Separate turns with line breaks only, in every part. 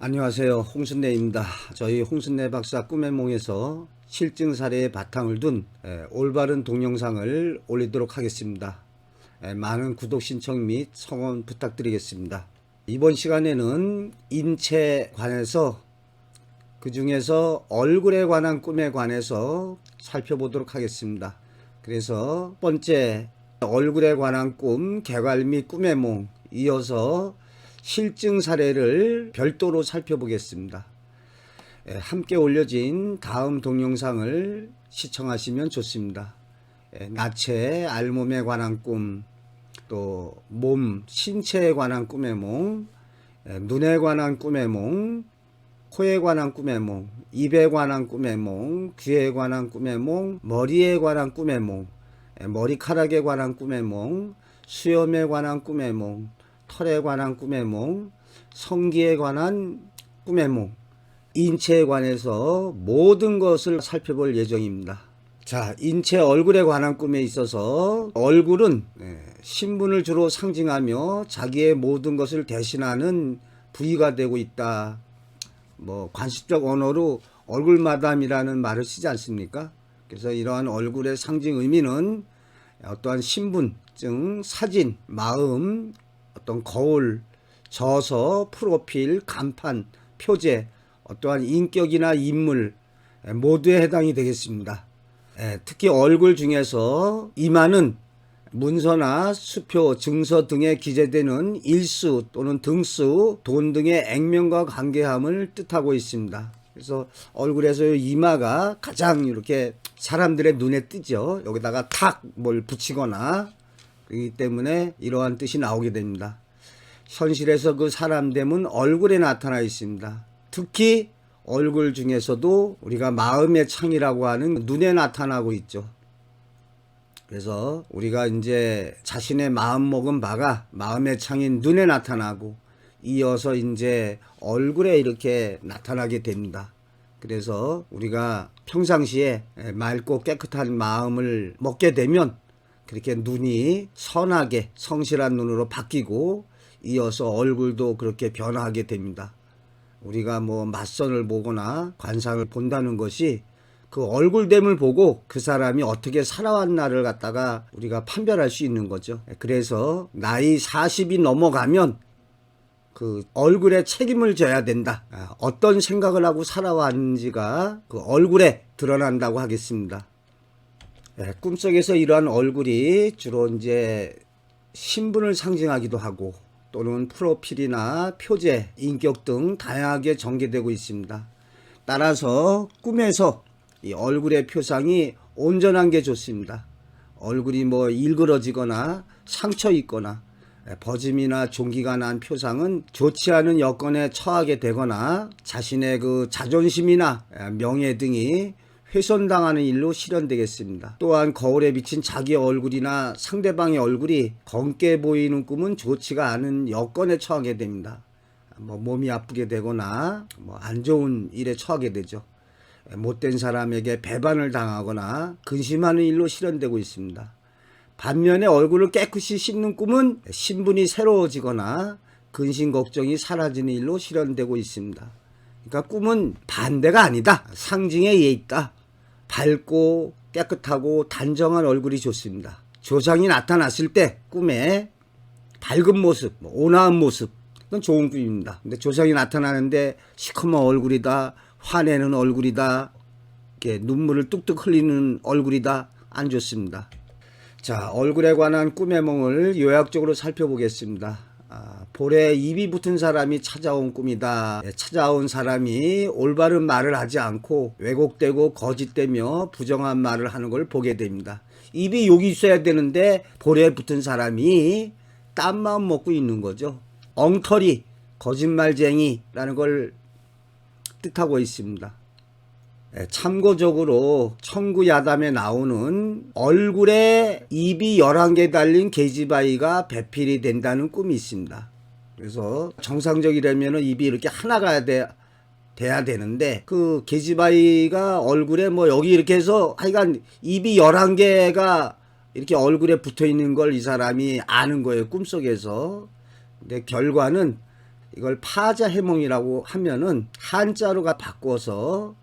안녕하세요. 홍순례입니다. 저희 홍순례 박사 꿈의 몽에서 실증 사례에 바탕을 둔 올바른 동영상을 올리도록 하겠습니다. 많은 구독 신청 및 성원 부탁드리겠습니다. 이번 시간에는 인체에 관해서 그 중에서 얼굴에 관한 꿈에 관해서 살펴보도록 하겠습니다. 그래서 첫 번째 얼굴에 관한 꿈, 개괄 및 꿈의 몽, 이어서 실증 사례를 별도로 살펴보겠습니다. 함께 올려진 다음 동영상을 시청하시면 좋습니다. 나체, 알몸에 관한 꿈, 또 몸, 신체에 관한 꿈의 몽, 눈에 관한 꿈의 몽, 코에 관한 꿈의 몽, 입에 관한 꿈의 몽, 귀에 관한 꿈의 몽, 머리에 관한 꿈의 몽, 머리카락에 관한 꿈의 몽, 수염에 관한 꿈의 몽, 털에 관한 꿈의 몽, 성기에 관한 꿈의 몽, 인체에 관해서 모든 것을 살펴볼 예정입니다. 자, 인체 얼굴에 관한 꿈에 있어서 얼굴은 신분을 주로 상징하며 자기의 모든 것을 대신하는 부위가 되고 있다. 관습적 언어로 얼굴마담이라는 말을 쓰지 않습니까? 그래서 이러한 얼굴의 상징 의미는 어떠한 신분증, 사진, 마음, 어떤 거울, 저서, 프로필, 간판, 표제, 어떠한 인격이나 인물 모두에 해당이 되겠습니다. 특히 얼굴 중에서 이마는 문서나 수표, 증서 등에 기재되는 일수 또는 등수, 돈 등의 액면과 관계함을 뜻하고 있습니다. 그래서 얼굴에서 이마가 가장 이렇게 사람들의 눈에 띄죠. 여기다가 탁 뭘 붙이거나 그렇기 때문에 이러한 뜻이 나오게 됩니다. 현실에서 그 사람됨은 얼굴에 나타나 있습니다. 특히 얼굴 중에서도 우리가 마음의 창이라고 하는 눈에 나타나고 있죠. 그래서 우리가 이제 자신의 마음 먹은 바가 마음의 창인 눈에 나타나고 이어서 이제 얼굴에 이렇게 나타나게 됩니다. 그래서 우리가 평상시에 맑고 깨끗한 마음을 먹게 되면 그렇게 눈이 선하게 성실한 눈으로 바뀌고 이어서 얼굴도 그렇게 변화하게 됩니다. 우리가 맞선을 보거나 관상을 본다는 것이 그 얼굴됨을 보고 그 사람이 어떻게 살아왔나를 갖다가 우리가 판별할 수 있는 거죠. 그래서 나이 40이 넘어가면 그 얼굴에 책임을 져야 된다. 어떤 생각을 하고 살아왔는지가 그 얼굴에 드러난다고 하겠습니다. 꿈속에서 이러한 얼굴이 주로 이제 신분을 상징하기도 하고 또는 프로필이나 표제, 인격 등 다양하게 전개되고 있습니다. 따라서 꿈에서 이 얼굴의 표상이 온전한 게 좋습니다. 얼굴이 일그러지거나 상처 있거나 버짐이나 종기가 난 표상은 좋지 않은 여건에 처하게 되거나 자신의 그 자존심이나 명예 등이 훼손당하는 일로 실현되겠습니다. 또한 거울에 비친 자기 얼굴이나 상대방의 얼굴이 검게 보이는 꿈은 좋지가 않은 여건에 처하게 됩니다. 몸이 아프게 되거나 안 좋은 일에 처하게 되죠. 못된 사람에게 배반을 당하거나 근심하는 일로 실현되고 있습니다. 반면에 얼굴을 깨끗이 씻는 꿈은 신분이 새로워지거나 근심 걱정이 사라지는 일로 실현되고 있습니다. 그러니까 꿈은 반대가 아니다. 상징에 예 있다. 밝고 깨끗하고 단정한 얼굴이 좋습니다. 조상이 나타났을 때 꿈에 밝은 모습, 온화한 모습, 그건 좋은 꿈입니다. 근데 조상이 나타나는데 시커먼 얼굴이다, 화내는 얼굴이다, 이렇게 눈물을 뚝뚝 흘리는 얼굴이다, 안 좋습니다. 자, 얼굴에 관한 꿈의 몽을 요약적으로 살펴보겠습니다. 볼에 입이 붙은 사람이 찾아온 꿈이다. 찾아온 사람이 올바른 말을 하지 않고 왜곡되고 거짓되며 부정한 말을 하는 걸 보게 됩니다. 입이 여기 있어야 되는데 볼에 붙은 사람이 딴 마음 먹고 있는 거죠. 엉터리, 거짓말쟁이라는 걸 뜻하고 있습니다. 참고적으로 청구야담에 나오는 얼굴에 입이 11개 달린 계집아이가 배필이 된다는 꿈이 있습니다. 그래서 정상적이라면 입이 이렇게 하나가 돼야 되는데 그 계집아이가 얼굴에 여기 이렇게 해서 하여간 입이 11개가 이렇게 얼굴에 붙어 있는 걸 이 사람이 아는 거예요, 꿈속에서. 근데 결과는 이걸 파자해몽이라고 하면은 한자로 바꿔서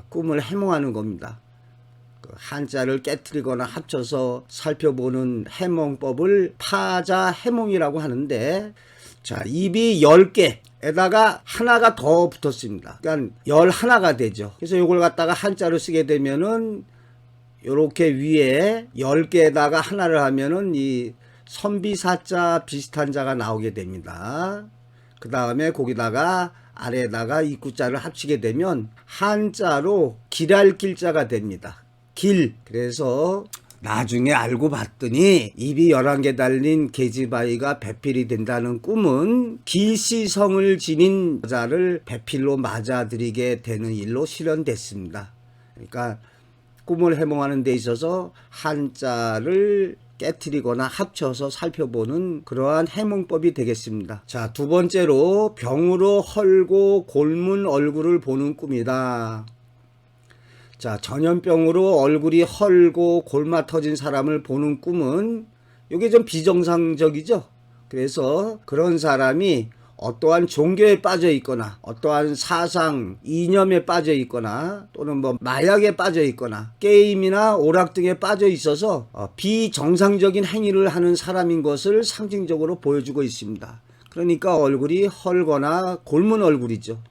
꿈을 해몽하는 겁니다. 그 한자를 깨트리거나 합쳐서 살펴보는 해몽법을 파자해몽이라고 하는데, 자, 입이 10개에다가 하나가 더 붙었습니다. 그러니까 11가 되죠. 그래서 이걸 갖다가 한자로 쓰게 되면은 요렇게 위에 10개에다가 하나를 하면은 이 선비사자 비슷한 자가 나오게 됩니다. 그 다음에 거기다가 아래에다가 입구자를 합치게 되면 한자로 길할 길자가 됩니다. 길. 그래서 나중에 알고 봤더니 입이 11개 달린 계집아이가 배필이 된다는 꿈은 길시성을 지닌 여자를 배필로 맞아들이게 되는 일로 실현됐습니다. 그러니까 꿈을 해몽하는 데 있어서 한자를 깨트리거나 합쳐서 살펴보는 그러한 해몽법이 되겠습니다. 자, 두 번째로 병으로 헐고 곪은 얼굴을 보는 꿈이다. 자, 전염병으로 얼굴이 헐고 골마 터진 사람을 보는 꿈은 이게 좀 비정상적이죠. 그래서 그런 사람이 어떠한 종교에 빠져 있거나 어떠한 사상, 이념에 빠져 있거나 또는 뭐 마약에 빠져 있거나 게임이나 오락 등에 빠져 있어서 비정상적인 행위를 하는 사람인 것을 상징적으로 보여주고 있습니다. 그러니까 얼굴이 헐거나 곪은 얼굴이죠.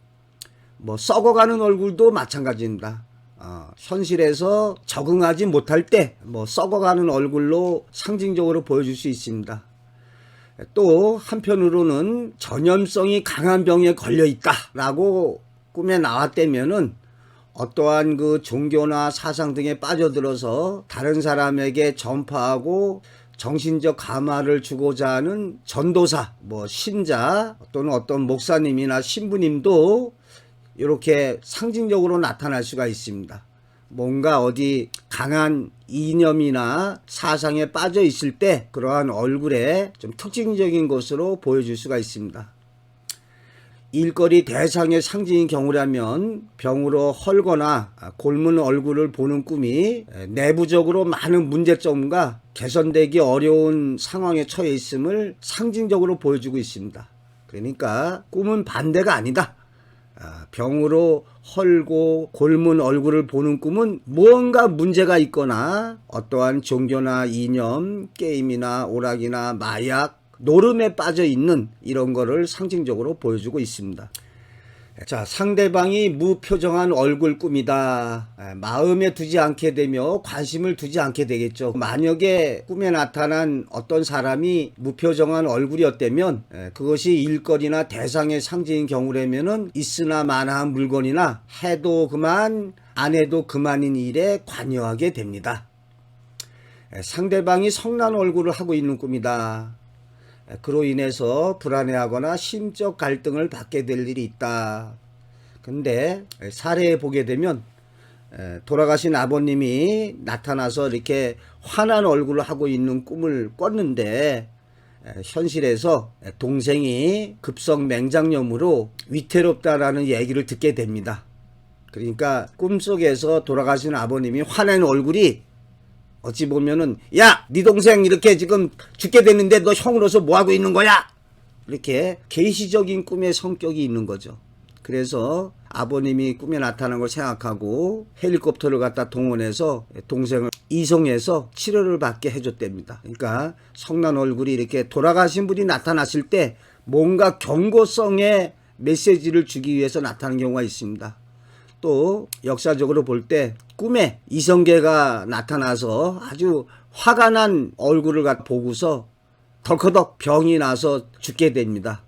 뭐 썩어가는 얼굴도 마찬가지입니다. 현실에서 적응하지 못할 때 뭐 썩어가는 얼굴로 상징적으로 보여줄 수 있습니다. 또 한편으로는 전염성이 강한 병에 걸려 있다라고 꿈에 나왔다면은 어떠한 그 종교나 사상 등에 빠져들어서 다른 사람에게 전파하고 정신적 감화를 주고자 하는 전도사, 뭐 신자 또는 어떤 목사님이나 신부님도 이렇게 상징적으로 나타날 수가 있습니다. 뭔가 어디 강한 이념이나 사상에 빠져 있을 때 그러한 얼굴에 좀 특징적인 것으로 보여줄 수가 있습니다. 일거리 대상의 상징인 경우라면 병으로 헐거나 곪은 얼굴을 보는 꿈이 내부적으로 많은 문제점과 개선되기 어려운 상황에 처해 있음을 상징적으로 보여주고 있습니다. 그러니까 꿈은 반대가 아니다. 병으로 헐고 곪은 얼굴을 보는 꿈은 무언가 문제가 있거나 어떠한 종교나 이념, 게임이나 오락이나 마약, 노름에 빠져 있는 이런 거를 상징적으로 보여주고 있습니다. 자, 상대방이 무표정한 얼굴 꿈이다. 마음에 두지 않게 되며 관심을 두지 않게 되겠죠. 만약에 꿈에 나타난 어떤 사람이 무표정한 얼굴이었다면 그것이 일거리나 대상의 상징인 경우라면은 있으나 마나한 물건이나 해도 그만 안 해도 그만인 일에 관여하게 됩니다. 상대방이 성난 얼굴을 하고 있는 꿈이다. 그로 인해서 불안해하거나 심적 갈등을 받게 될 일이 있다. 근데 사례에 보게 되면 돌아가신 아버님이 나타나서 이렇게 환한 얼굴을 하고 있는 꿈을 꿨는데 현실에서 동생이 급성 맹장염으로 위태롭다라는 얘기를 듣게 됩니다. 그러니까 꿈속에서 돌아가신 아버님이 화낸 얼굴이 어찌 보면은 야, 네 동생 이렇게 지금 죽게 됐는데 너 형으로서 뭐 하고 있는 거야? 이렇게 계시적인 꿈의 성격이 있는 거죠. 그래서 아버님이 꿈에 나타난 걸 생각하고 헬리콥터를 갖다 동원해서 동생을 이송해서 치료를 받게 해줬답니다. 그러니까 성난 얼굴이 이렇게 돌아가신 분이 나타났을 때 뭔가 경고성의 메시지를 주기 위해서 나타나는 경우가 있습니다. 또 역사적으로 볼 때 꿈에 이성계가 나타나서 아주 화가 난 얼굴을 보고서 덜커덕 병이 나서 죽게 됩니다.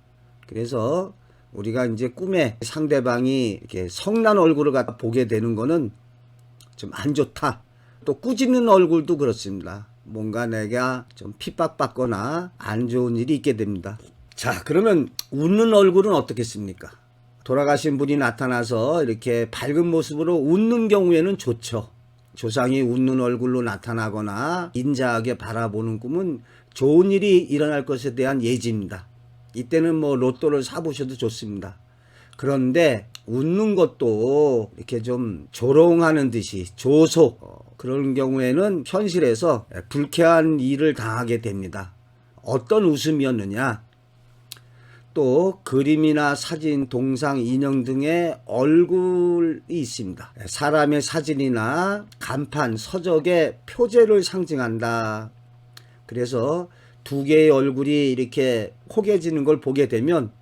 그래서 우리가 이제 꿈에 상대방이 이렇게 성난 얼굴을 보게 되는 거는 좀 안 좋다. 또 꾸짖는 얼굴도 그렇습니다. 뭔가 내가 좀 핍박받거나 안 좋은 일이 있게 됩니다. 자, 그러면 웃는 얼굴은 어떻겠습니까? 돌아가신 분이 나타나서 이렇게 밝은 모습으로 웃는 경우에는 좋죠. 조상이 웃는 얼굴로 나타나거나 인자하게 바라보는 꿈은 좋은 일이 일어날 것에 대한 예지입니다. 이때는 뭐 로또를 사보셔도 좋습니다. 그런데 웃는 것도 이렇게 좀 조롱하는 듯이 조소, 그런 경우에는 현실에서 불쾌한 일을 당하게 됩니다. 어떤 웃음이었느냐? 또 그림이나 사진, 동상, 인형 등의 얼굴이 있습니다. 사람의 사진이나 간판, 서적의 표제를 상징한다. 그래서 두 개의 얼굴이 이렇게 호개지는 걸 보게 되면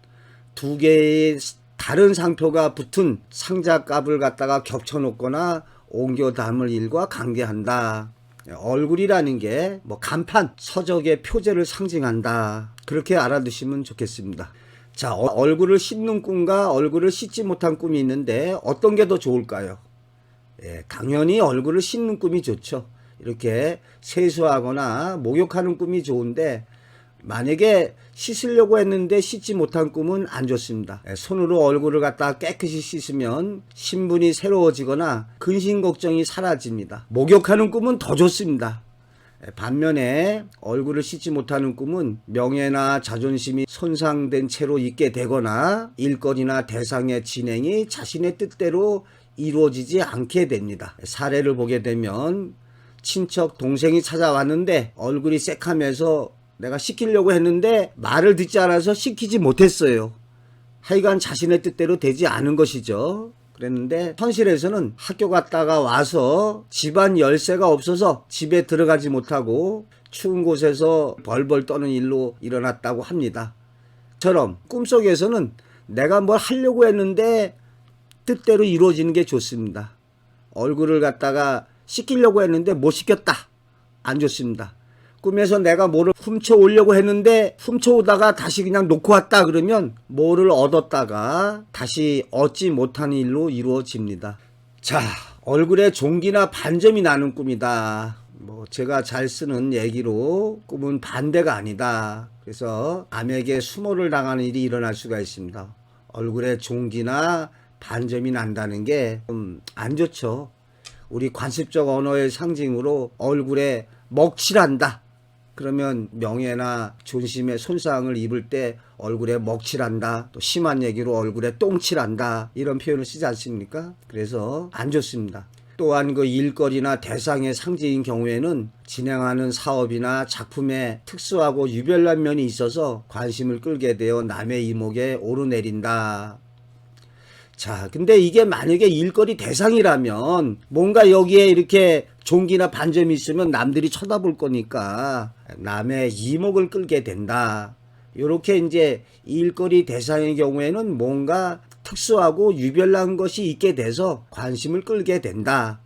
두 개의 다른 상표가 붙은 상자값을 갖다가 겹쳐놓거나 옮겨 담을 일과 관계한다. 얼굴이라는 게 뭐 간판, 서적의 표제를 상징한다. 그렇게 알아두시면 좋겠습니다. 자, 얼굴을 씻는 꿈과 얼굴을 씻지 못한 꿈이 있는데 어떤 게 더 좋을까요? 당연히 얼굴을 씻는 꿈이 좋죠. 이렇게 세수하거나 목욕하는 꿈이 좋은데 만약에 씻으려고 했는데 씻지 못한 꿈은 안 좋습니다. 손으로 얼굴을 갖다 깨끗이 씻으면 신분이 새로워지거나 근심 걱정이 사라집니다. 목욕하는 꿈은 더 좋습니다. 반면에 얼굴을 씻지 못하는 꿈은 명예나 자존심이 손상된 채로 있게 되거나 일거리나 대상의 진행이 자신의 뜻대로 이루어지지 않게 됩니다. 사례를 보게 되면 친척 동생이 찾아왔는데 얼굴이 새카매서 내가 시키려고 했는데 말을 듣지 않아서 시키지 못했어요. 하여간 자신의 뜻대로 되지 않은 것이죠. 그랬는데 현실에서는 학교 갔다가 와서 집안 열쇠가 없어서 집에 들어가지 못하고 추운 곳에서 벌벌 떠는 일로 일어났다고 합니다. 처럼 꿈속에서는 내가 뭘 하려고 했는데 뜻대로 이루어지는 게 좋습니다. 얼굴을 갖다가 씻기려고 했는데 못 씻겼다. 안 좋습니다. 꿈에서 내가 뭐를 훔쳐오려고 했는데 훔쳐오다가 다시 그냥 놓고 왔다 그러면 뭐를 얻었다가 다시 얻지 못한 일로 이루어집니다. 자, 얼굴에 종기나 반점이 나는 꿈이다. 제가 잘 쓰는 얘기로 꿈은 반대가 아니다. 그래서 남에게 수모를 당하는 일이 일어날 수가 있습니다. 얼굴에 종기나 반점이 난다는 게 좀 안 좋죠. 우리 관습적 언어의 상징으로 얼굴에 먹칠한다. 그러면 명예나 존심의 손상을 입을 때 얼굴에 먹칠한다. 또 심한 얘기로 얼굴에 똥칠한다. 이런 표현을 쓰지 않습니까? 그래서 안 좋습니다. 또한 그 일거리나 대상의 상징인 경우에는 진행하는 사업이나 작품에 특수하고 유별난 면이 있어서 관심을 끌게 되어 남의 이목에 오르내린다. 자, 근데 이게 만약에 일거리 대상이라면 뭔가 여기에 이렇게 종기나 반점이 있으면 남들이 쳐다볼 거니까 남의 이목을 끌게 된다. 이렇게 이제 일거리 대상의 경우에는 뭔가 특수하고 유별난 것이 있게 돼서 관심을 끌게 된다.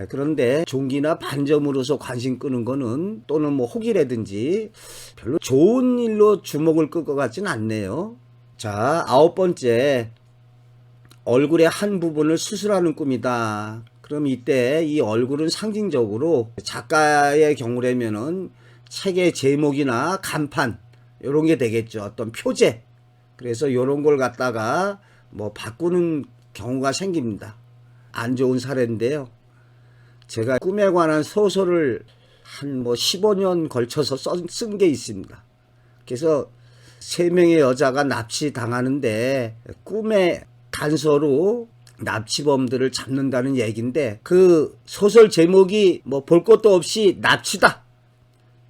그런데 종기나 반점으로서 관심 끄는 거는 또는 뭐 혹이라든지 별로 좋은 일로 주목을 끌 것 같지는 않네요. 자, 9번째. 얼굴의 한 부분을 수술하는 꿈이다. 그럼 이때 이 얼굴은 상징적으로 작가의 경우라면은 책의 제목이나 간판 이런 게 되겠죠. 어떤 표제. 그래서 이런 걸 갖다가 뭐 바꾸는 경우가 생깁니다. 안 좋은 사례인데요. 제가 꿈에 관한 소설을 한 15년 걸쳐서 쓴 게 있습니다. 그래서 3명의 여자가 납치당하는데 꿈에 단서로 납치범들을 잡는다는 얘기인데 그 소설 제목이 뭐 볼 것도 없이 납치다.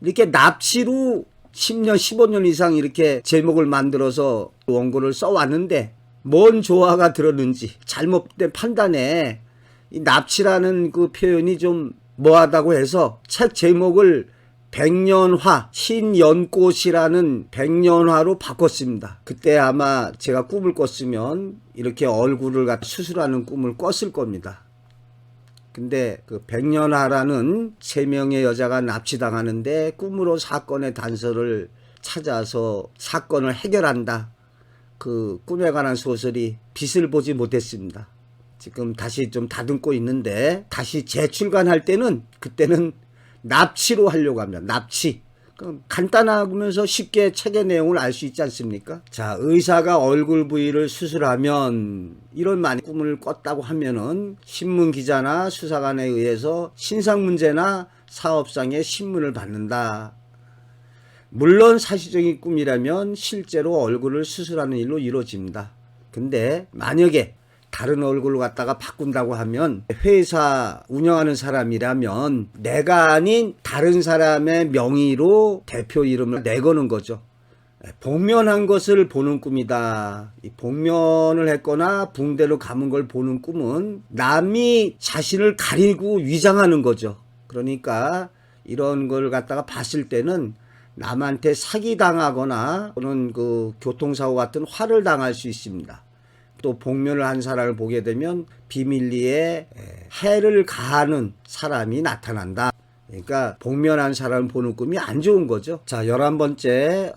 이렇게 납치로 10년, 15년 이상 이렇게 제목을 만들어서 원고를 써왔는데 뭔 조화가 들었는지 잘못된 판단에 이 납치라는 그 표현이 좀 뭐하다고 해서 책 제목을 백년화, 신연꽃이라는 백년화로 바꿨습니다. 그때 아마 제가 꿈을 꿨으면 이렇게 얼굴을 갖다 수술하는 꿈을 꿨을 겁니다. 근데 그 백년화라는 3명의 여자가 납치당하는데 꿈으로 사건의 단서를 찾아서 사건을 해결한다. 그 꿈에 관한 소설이 빛을 보지 못했습니다. 지금 다시 좀 다듬고 있는데 다시 재출간할 때는 그때는 납치로 하려고 합니다. 납치. 그럼 간단하면서 쉽게 책의 내용을 알 수 있지 않습니까? 자, 의사가 얼굴 부위를 수술하면 이런 많은 꿈을 꿨다고 하면은 신문 기자나 수사관에 의해서 신상 문제나 사업상의 신문을 받는다. 물론 사실적인 꿈이라면 실제로 얼굴을 수술하는 일로 이루어집니다. 근데 만약에 다른 얼굴로 갖다가 바꾼다고 하면 회사 운영하는 사람이라면 내가 아닌 다른 사람의 명의로 대표 이름을 내거는 거죠. 복면한 것을 보는 꿈이다. 이 복면을 했거나 붕대로 감은 걸 보는 꿈은 남이 자신을 가리고 위장하는 거죠. 그러니까 이런 걸 갖다가 봤을 때는 남한테 사기당하거나 또는 그 교통사고 같은 화를 당할 수 있습니다. 또 복면을 한 사람을 보게 되면 비밀리에 해를 가하는 사람이 나타난다. 그러니까 복면한 사람을 보는 꿈이 안 좋은 거죠. 자, 11번째,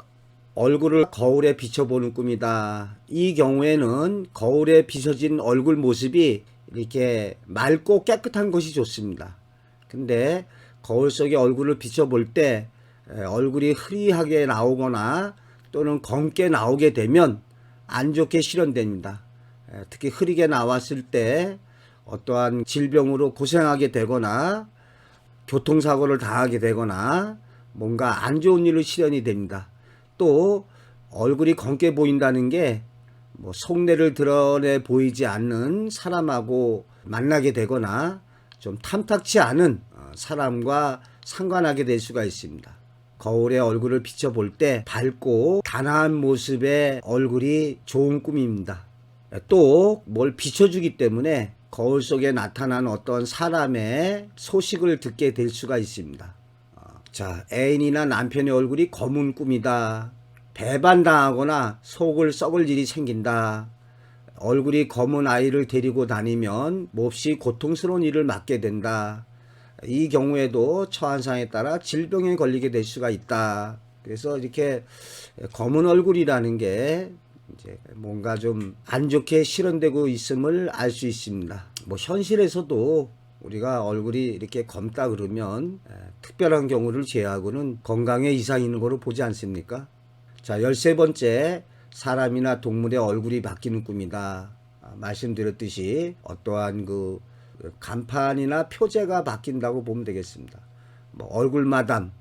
얼굴을 거울에 비춰보는 꿈이다. 이 경우에는 거울에 비춰진 얼굴 모습이 이렇게 맑고 깨끗한 것이 좋습니다. 근데 거울 속에 얼굴을 비춰볼 때 얼굴이 흐리하게 나오거나 또는 검게 나오게 되면 안 좋게 실현됩니다. 특히 흐리게 나왔을 때 어떠한 질병으로 고생하게 되거나 교통사고를 당하게 되거나 뭔가 안 좋은 일로 실현이 됩니다. 또 얼굴이 검게 보인다는 게 뭐 속내를 드러내 보이지 않는 사람하고 만나게 되거나 좀 탐탁치 않은 사람과 상관하게 될 수가 있습니다. 거울에 얼굴을 비춰볼 때 밝고 단아한 모습의 얼굴이 좋은 꿈입니다. 또 뭘 비춰주기 때문에 거울 속에 나타난 어떤 사람의 소식을 듣게 될 수가 있습니다. 자, 애인이나 남편의 얼굴이 검은 꿈이다. 배반당하거나 속을 썩을 일이 생긴다. 얼굴이 검은 아이를 데리고 다니면 몹시 고통스러운 일을 맡게 된다. 이 경우에도 처한상에 따라 질병에 걸리게 될 수가 있다. 그래서 이렇게 검은 얼굴이라는 게 이제 뭔가 좀 안 좋게 실현되고 있음을 알 수 있습니다. 뭐 현실에서도 우리가 얼굴이 이렇게 검다 그러면 특별한 경우를 제외하고는 건강에 이상이 있는 거로 보지 않습니까? 자, 13번째, 사람이나 동물의 얼굴이 바뀌는 꿈이다. 말씀드렸듯이 어떠한 그 간판이나 표제가 바뀐다고 보면 되겠습니다. 뭐 얼굴 마담,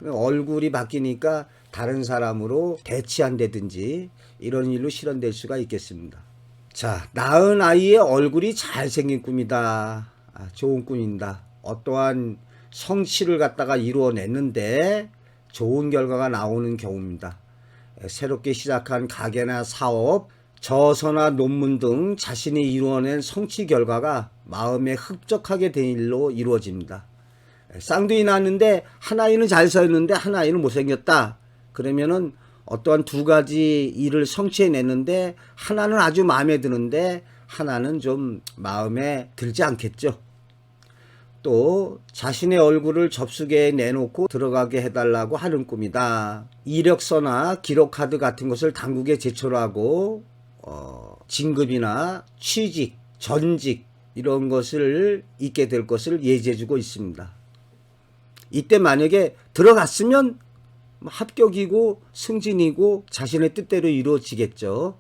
얼굴이 바뀌니까 다른 사람으로 대치한다든지 이런 일로 실현될 수가 있겠습니다. 자, 낳은 아이의 얼굴이 잘생긴 꿈이다. 좋은 꿈입니다. 어떠한 성취를 갖다가 이루어냈는데 좋은 결과가 나오는 경우입니다. 새롭게 시작한 가게나 사업, 저서나 논문 등 자신이 이루어낸 성취 결과가 마음에 흡족하게 된 일로 이루어집니다. 쌍둥이 낳았는데 한 아이는 잘생겼는데 한 아이는 못생겼다. 그러면은 어떠한 두 가지 일을 성취해냈는데 하나는 아주 마음에 드는데 하나는 좀 마음에 들지 않겠죠. 또 자신의 얼굴을 접수기에 내놓고 들어가게 해달라고 하는 꿈이다. 이력서나 기록카드 같은 것을 당국에 제출하고 진급이나 취직, 전직 이런 것을 있게 될 것을 예지해주고 있습니다. 이때 만약에 들어갔으면 합격이고 승진이고 자신의 뜻대로 이루어지겠죠.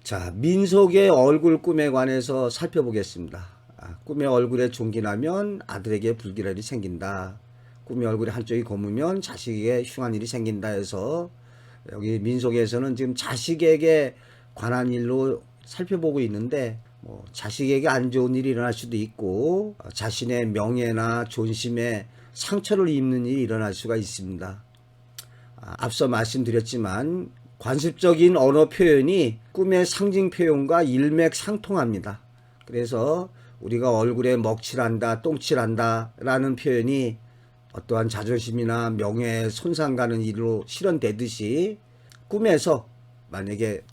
자, 민속의 얼굴 꿈에 관해서 살펴보겠습니다. 꿈의 얼굴에 종기 나면 아들에게 불길한 일이 생긴다. 꿈의 얼굴에 한쪽이 검으면 자식에게 흉한 일이 생긴다 해서 여기 민속에서는 지금 자식에게 관한 일로 살펴보고 있는데 뭐 자식에게 안 좋은 일이 일어날 수도 있고 자신의 명예나 존심에 상처를 입는 일이 일어날 수가 있습니다. 앞서 말씀드렸지만 관습적인 언어 표현이 꿈의 상징 표현과 일맥상통합니다. 그래서 우리가 얼굴에 먹칠한다, 똥칠한다 라는 표현이 어떠한 자존심이나 명예에 손상 가는 일로 실현되듯이 꿈에서 만약에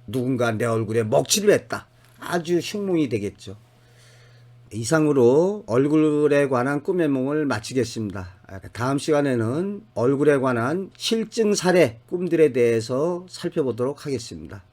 누군가 내 얼굴에 먹칠을 했다. 아주 흉몽이 되겠죠. 이상으로 얼굴에 관한 꿈의 몽을 마치겠습니다. 다음 시간에는 얼굴에 관한 실증 사례 꿈들에 대해서 살펴보도록 하겠습니다.